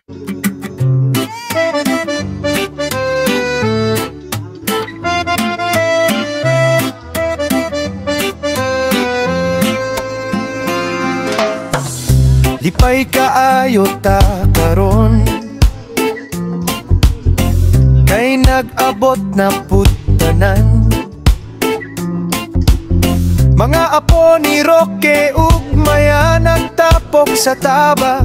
Lipay kaayo ta karon, kay nag-abot na putanan. Mga apo ni Roque ug Maya nagtapok sa taba,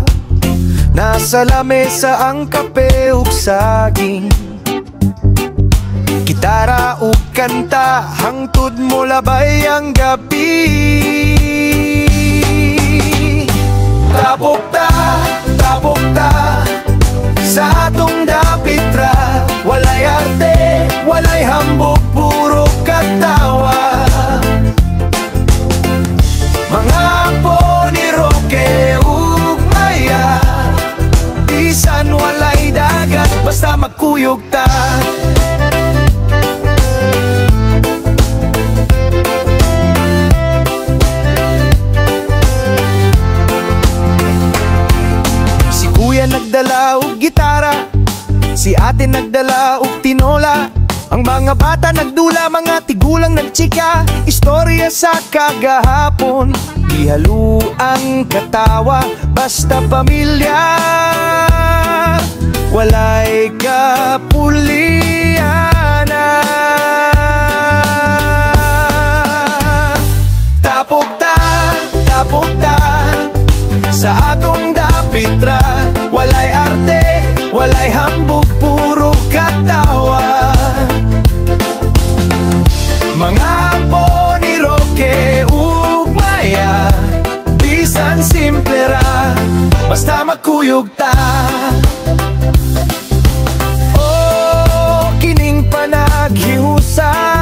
nasa lamesa ang kape ug saging. Gitara ug kanta hangtod mo labay ang gabi. Tapok ta sa atong dapitra, walay arte, walay hambog, puro katawa. Mga apo ni Roque ug Maya, bisan walay dagat, basta magkuyog ta. Nagdala og gitara, si ate nagdala og tinola. Ang mga bata nagdula, mga tigulang nagtsika, istorya sa kagahapon. Ihalo ang katawa, basta pamilya, walay kapuliana. Tapok ta sa atong dapitra, walay arte, walay hambog, puro katawa. Mga apo ni Roque ug Maya, bisan simple ra, basta magkuyog ta. Oh, kining panaghiusa,